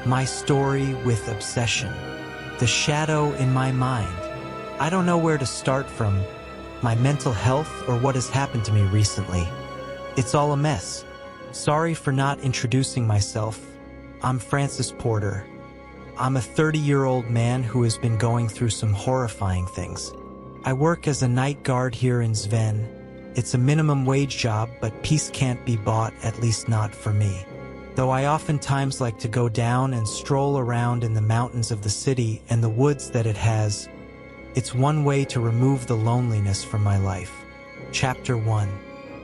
My story with obsession. The shadow in my mind. I don't know where to start from my mental health or what has happened to me recently. It's all a mess. Sorry for not introducing myself. I'm Francis Porter. I'm a 30-year-old man who has been going through some horrifying things. I work as a night guard here in Sven. It's a minimum wage job, but peace can't be bought, at least not for me. Though I oftentimes like to go down and stroll around in the mountains of the city and the woods that it has, it's one way to remove the loneliness from my life. Chapter 1.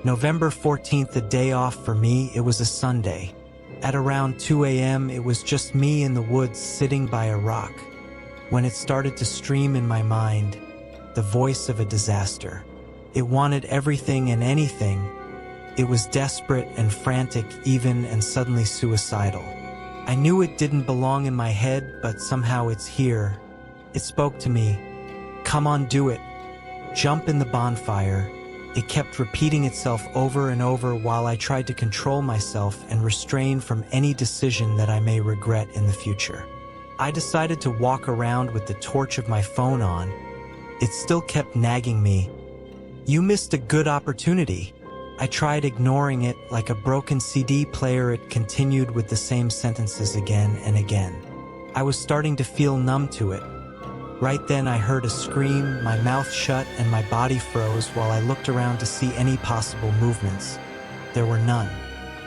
November 14th, a day off for me. It was a Sunday. At around 2 a.m., it was just me in the woods sitting by a rock, when it started to stream in my mind, the voice of a disaster. It wanted everything and anything. It was desperate and frantic, even and suddenly suicidal. I knew it didn't belong in my head, but somehow it's here. It spoke to me. Come on, do it. Jump in the bonfire. It kept repeating itself over and over while I tried to control myself and restrain from any decision that I may regret in the future. I decided to walk around with the torch of my phone on. It still kept nagging me. You missed a good opportunity. I tried ignoring it like a broken CD player. It continued with the same sentences again and again. I was starting to feel numb to it. Right then I heard a scream, my mouth shut and my body froze while I looked around to see any possible movements. There were none.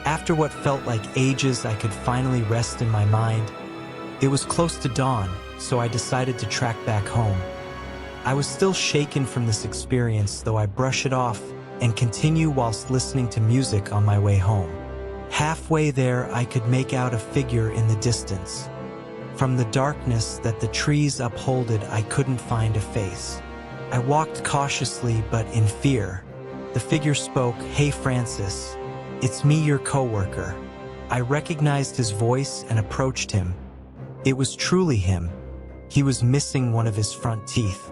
After what felt like ages, I could finally rest in my mind. It was close to dawn, so I decided to track back home. I was still shaken from this experience, though I brush it off and continue whilst listening to music on my way home. Halfway there, I could make out a figure in the distance. From the darkness that the trees upholded, I couldn't find a face. I walked cautiously but in fear. The figure spoke, "Hey Francis, it's me, your coworker." I recognized his voice and approached him. It was truly him. He was missing one of his front teeth.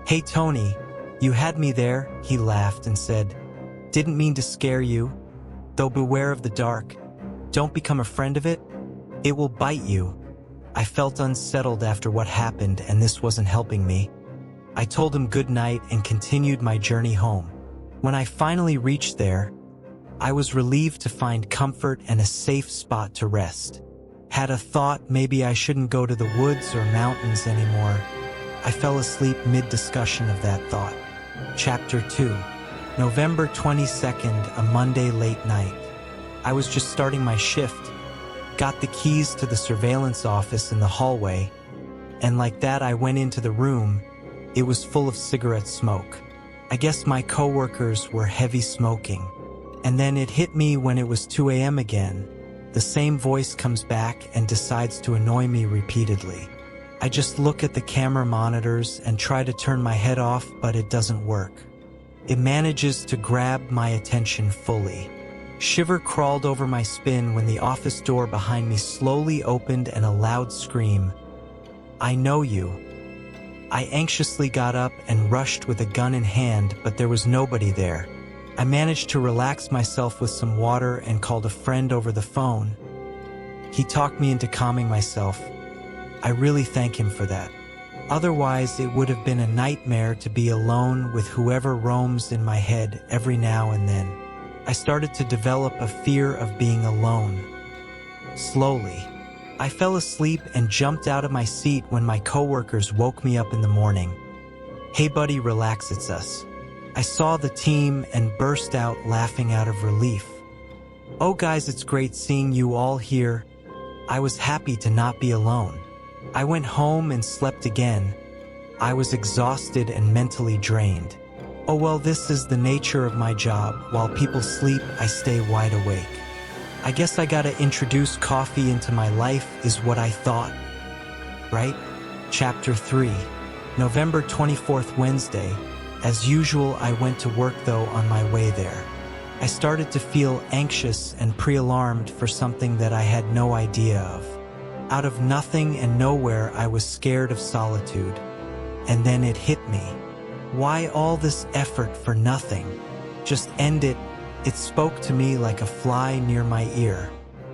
"Hey Tony, you had me there," he laughed and said. "Didn't mean to scare you. Though beware of the dark. Don't become a friend of it. It will bite you." I felt unsettled after what happened, and this wasn't helping me. I told him good night and continued my journey home. When I finally reached there, I was relieved to find comfort and a safe spot to rest. Had a thought maybe I shouldn't go to the woods or mountains anymore. I fell asleep mid-discussion of that thought. Chapter 2. November 22nd, a Monday late night. I was just starting my shift. Got the keys to the surveillance office in the hallway, and like that I went into the room. It was full of cigarette smoke. I guess my coworkers were heavy smoking. And then it hit me when it was 2 a.m. again. The same voice comes back and decides to annoy me repeatedly. I just look at the camera monitors and try to turn my head off, but it doesn't work. It manages to grab my attention fully. Shiver crawled over my spine when the office door behind me slowly opened and a loud scream. "I know you." I anxiously got up and rushed with a gun in hand, but there was nobody there. I managed to relax myself with some water and called a friend over the phone. He talked me into calming myself. I really thank him for that. Otherwise, it would have been a nightmare to be alone with whoever roams in my head every now and then. I started to develop a fear of being alone. Slowly, I fell asleep and jumped out of my seat when my coworkers woke me up in the morning. "Hey buddy, relax, it's us." I saw the team and burst out laughing out of relief. "Oh guys, it's great seeing you all here." I was happy to not be alone. I went home and slept again. I was exhausted and mentally drained. Oh well, this is the nature of my job. While people sleep, I stay wide awake. I guess I gotta introduce coffee into my life, is what I thought. Right? Chapter 3. November 24th, Wednesday. As usual, I went to work though on my way there. I started to feel anxious and pre-alarmed for something that I had no idea of. Out of nothing and nowhere, I was scared of solitude. And then it hit me. Why all this effort for nothing? Just end it. It spoke to me like a fly near my ear.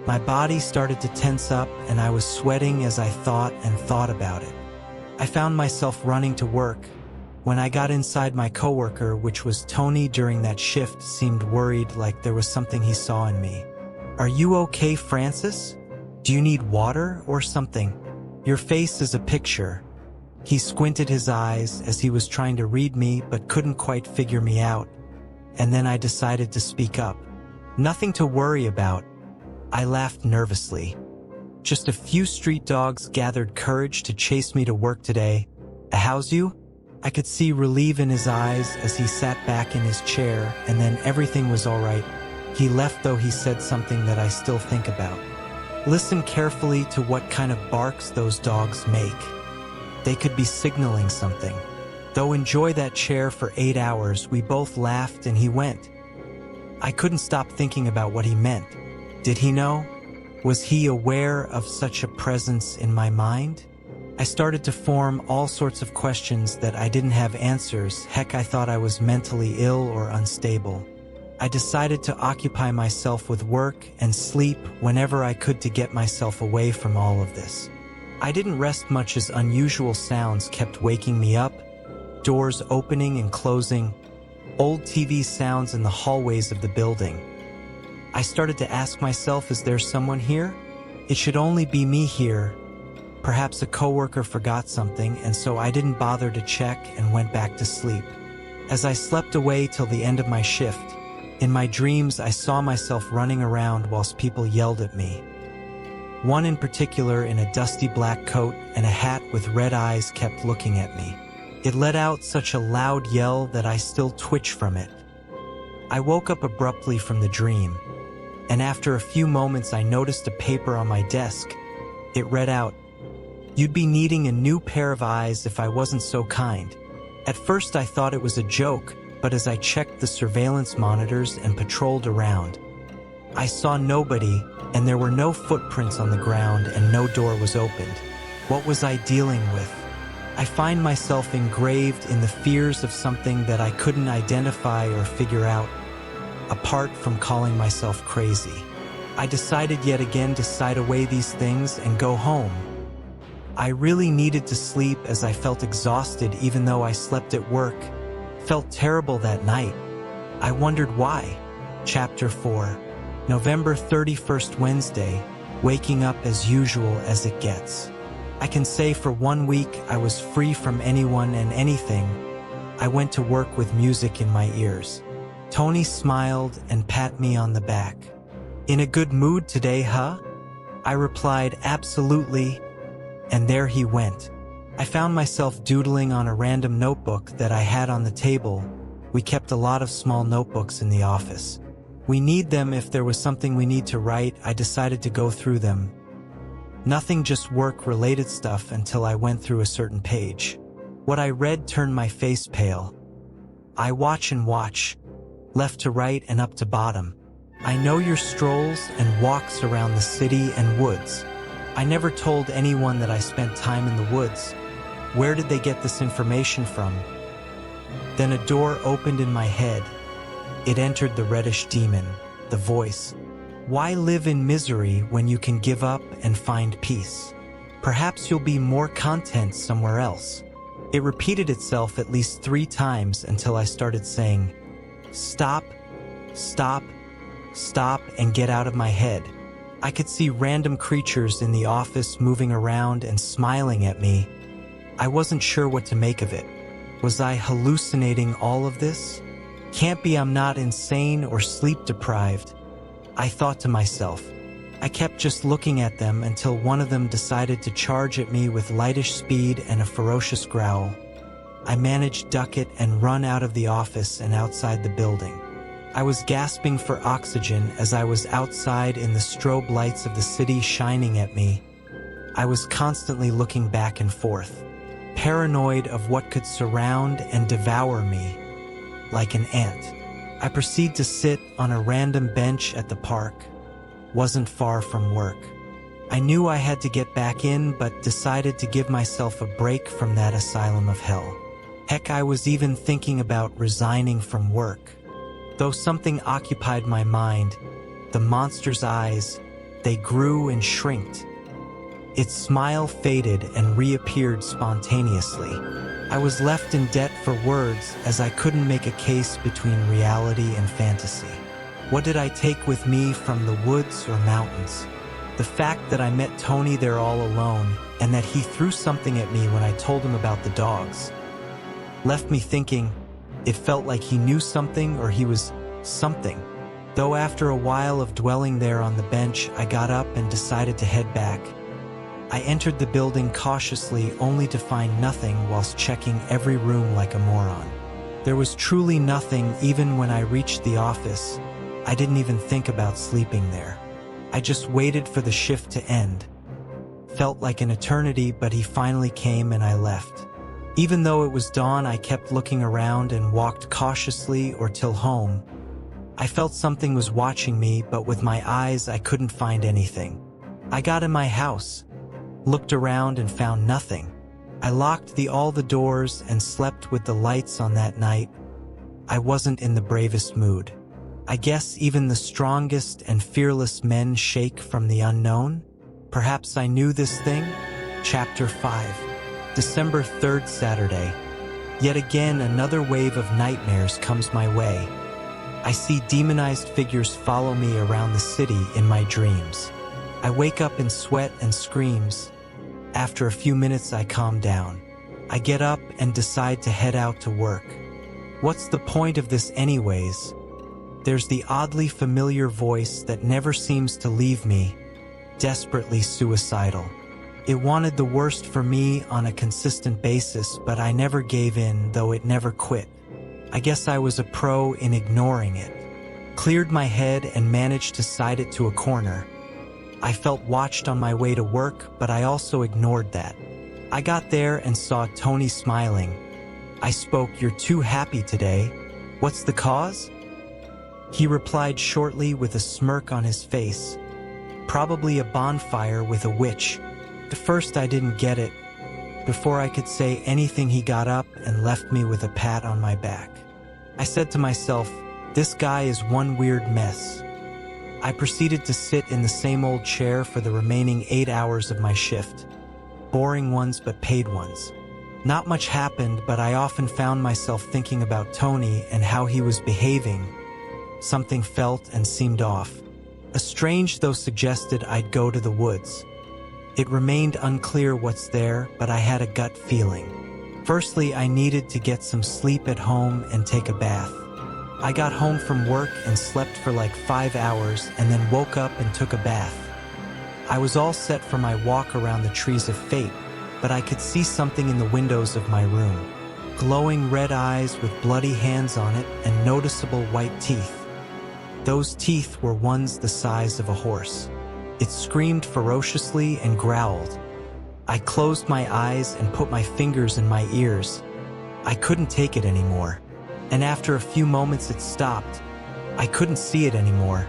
My body started to tense up and I was sweating as I thought and thought about it. I found myself running to work. When I got inside, my coworker, which was Tony during that shift, seemed worried, like there was something he saw in me. "Are you okay, Francis? Do you need water or something? Your face is a picture." He squinted his eyes as he was trying to read me but couldn't quite figure me out. And then I decided to speak up. "Nothing to worry about." I laughed nervously. "Just a few street dogs gathered courage to chase me to work today. How's you?" I could see relief in his eyes as he sat back in his chair, and then everything was all right. He left, though he said something that I still think about. "Listen carefully to what kind of barks those dogs make. They could be signaling something." Though enjoy that chair for 8 hours, we both laughed and he went. I couldn't stop thinking about what he meant. Did he know? Was he aware of such a presence in my mind? I started to form all sorts of questions that I didn't have answers. Heck, I thought I was mentally ill or unstable. I decided to occupy myself with work and sleep whenever I could to get myself away from all of this. I didn't rest much as unusual sounds kept waking me up. Doors opening and closing, old TV sounds in the hallways of the building. I started to ask myself, is there someone here? It should only be me here. Perhaps a coworker forgot something, and so I didn't bother to check and went back to sleep. As I slept away till the end of my shift, in my dreams I saw myself running around whilst people yelled at me. One in particular, in a dusty black coat and a hat with red eyes, kept looking at me. It let out such a loud yell that I still twitch from it. I woke up abruptly from the dream, and after a few moments I noticed a paper on my desk. It read out, "You'd be needing a new pair of eyes if I wasn't so kind." At first I thought it was a joke, but as I checked the surveillance monitors and patrolled around, I saw nobody, and there were no footprints on the ground and no door was opened. What was I dealing with? I find myself engraved in the fears of something that I couldn't identify or figure out, apart from calling myself crazy. I decided yet again to side away these things and go home. I really needed to sleep as I felt exhausted even though I slept at work. Felt terrible that night. I wondered why. Chapter 4. November 31st, Wednesday, waking up as usual as it gets. I can say for 1 week I was free from anyone and anything. I went to work with music in my ears. Tony smiled and pat me on the back. "In a good mood today, huh?" I replied, "Absolutely." And there he went. I found myself doodling on a random notebook that I had on the table. We kept a lot of small notebooks in the office. We need them if there was something we need to write. I decided to go through them. Nothing, just work-related stuff, until I went through a certain page. What I read turned my face pale. "I watch and watch, left to right and up to bottom. I know your strolls and walks around the city and woods. I never told anyone that I spent time in the woods. Where did they get this information from?" Then a door opened in my head. It entered the reddish demon, the voice. "Why live in misery when you can give up and find peace? Perhaps you'll be more content somewhere else." It repeated itself at least 3 times until I started saying, "Stop, stop, stop," and get out of my head. I could see random creatures in the office moving around and smiling at me. I wasn't sure what to make of it. Was I hallucinating all of this? Can't be, I'm not insane or sleep deprived, I thought to myself. I kept just looking at them until one of them decided to charge at me with lightish speed and a ferocious growl. I managed duck it and run out of the office and outside the building. I was gasping for oxygen as I was outside in the strobe lights of the city shining at me. I was constantly looking back and forth, paranoid of what could surround and devour me like an ant. I proceeded to sit on a random bench at the park. Wasn't far from work. I knew I had to get back in, but decided to give myself a break from that asylum of hell. Heck, I was even thinking about resigning from work. Though something occupied my mind, the monster's eyes, They grew and shrinked. Its smile faded and reappeared spontaneously. I was left in debt for words as I couldn't make a case between reality and fantasy. What did I take with me from the woods or mountains? The fact that I met Tony there all alone and that he threw something at me when I told him about the dogs left me thinking it felt like he knew something or he was something. Though after a while of dwelling there on the bench, I got up and decided to head back. I entered the building cautiously only to find nothing whilst checking every room like a moron. There was truly nothing even when I reached the office. I didn't even think about sleeping there. I just waited for the shift to end. Felt like an eternity, but he finally came and I left. Even though it was dawn, I kept looking around and walked cautiously or till home. I felt something was watching me, but with my eyes I couldn't find anything. I got in my house, looked around and found nothing. I locked all the doors and slept with the lights on that night. I wasn't in the bravest mood. I guess even the strongest and fearless men shake from the unknown. Perhaps I knew this thing? Chapter 5. December 3rd, Saturday. Yet again another wave of nightmares comes my way. I see demonized figures follow me around the city in my dreams. I wake up in sweat and screams. After a few minutes I calm down. I get up and decide to head out to work. What's the point of this anyways? There's the oddly familiar voice that never seems to leave me, desperately suicidal. It wanted the worst for me on a consistent basis, but I never gave in, though it never quit. I guess I was a pro in ignoring it. Cleared my head and managed to side it to a corner. I felt watched on my way to work, but I also ignored that. I got there and saw Tony smiling. I spoke, "You're too happy today. What's the cause?" He replied shortly with a smirk on his face. "Probably a bonfire with a witch." At first I didn't get it. Before I could say anything, he got up and left me with a pat on my back. I said to myself, this guy is one weird mess. I proceeded to sit in the same old chair for the remaining 8 hours of my shift. Boring ones, but paid ones. Not much happened, but I often found myself thinking about Tony and how he was behaving. Something felt and seemed off. A strange though suggested I'd go to the woods. It remained unclear what's there, but I had a gut feeling. Firstly, I needed to get some sleep at home and take a bath. I got home from work and slept for like 5 hours and then woke up and took a bath. I was all set for my walk around the trees of fate, but I could see something in the windows of my room. Glowing red eyes with bloody hands on it and noticeable white teeth. Those teeth were ones the size of a horse. It screamed ferociously and growled. I closed my eyes and put my fingers in my ears. I couldn't take it anymore. And after a few moments it stopped. I couldn't see it anymore.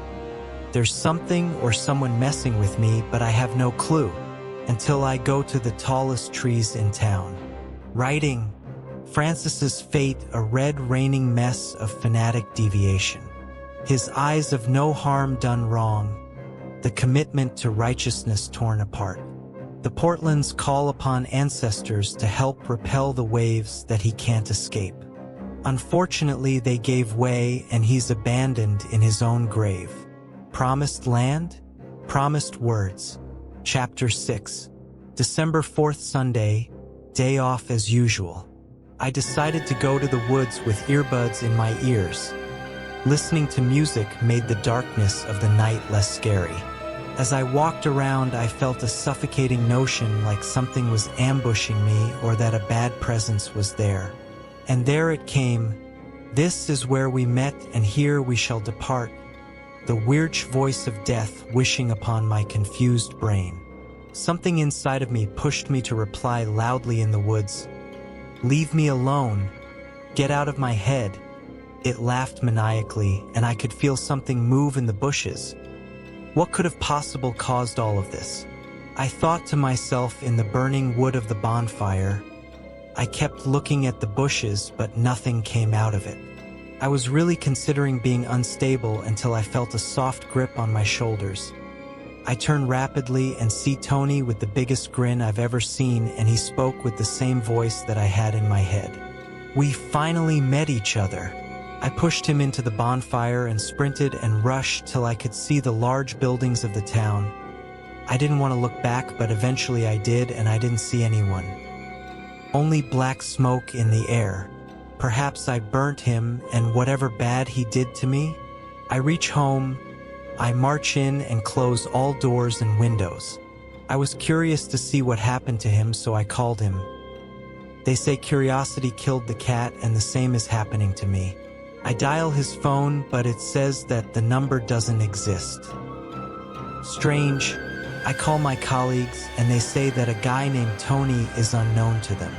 There's something or someone messing with me, but I have no clue until I go to the tallest trees in town. Writing, Francis's fate, a red raining mess of fanatic deviation. His eyes of no harm done wrong. The commitment to righteousness torn apart. The Portland's call upon ancestors to help repel the waves that he can't escape. Unfortunately, they gave way and he's abandoned in his own grave. Promised land? Promised words. Chapter 6. December 4th, Sunday, day off as usual. I decided to go to the woods with earbuds in my ears. Listening to music made the darkness of the night less scary. As I walked around, I felt a suffocating notion like something was ambushing me or that a bad presence was there. And there it came. This is where we met and here we shall depart. The weird voice of death wishing upon my confused brain. Something inside of me pushed me to reply loudly in the woods. Leave me alone. Get out of my head. It laughed maniacally, and I could feel something move in the bushes. What could have possibly caused all of this? I thought to myself in the burning wood of the bonfire. I kept looking at the bushes, but nothing came out of it. I was really considering being unstable until I felt a soft grip on my shoulders. I turn rapidly and see Tony with the biggest grin I've ever seen, and he spoke with the same voice that I had in my head. We finally met each other. I pushed him into the bonfire and sprinted and rushed till I could see the large buildings of the town. I didn't want to look back, but eventually I did, and I didn't see anyone. Only black smoke in the air. Perhaps I burnt him, and whatever bad he did to me. I reach home. I march in and close all doors and windows. I was curious to see what happened to him, so I called him. They say curiosity killed the cat, and the same is happening to me. I dial his phone, but it says that the number doesn't exist. Strange. I call my colleagues, and they say that a guy named Tony is unknown to them.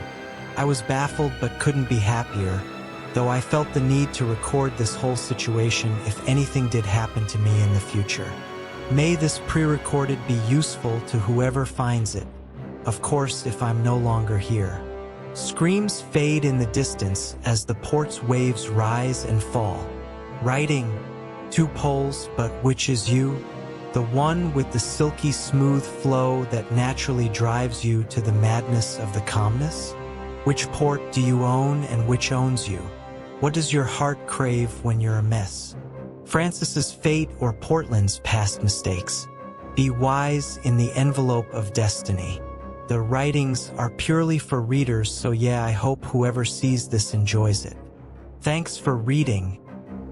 I was baffled but couldn't be happier, though I felt the need to record this whole situation if anything did happen to me in the future. May this pre-recorded be useful to whoever finds it. Of course, if I'm no longer here. Screams fade in the distance as the port's waves rise and fall. Writing, 2 poles, but which is you? The one with the silky smooth flow that naturally drives you to the madness of the calmness? Which port do you own and which owns you? What does your heart crave when you're a mess? Francis's fate or Portland's past mistakes? Be wise in the envelope of destiny. The writings are purely for readers, so yeah, I hope whoever sees this enjoys it. Thanks for reading.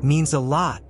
Means a lot.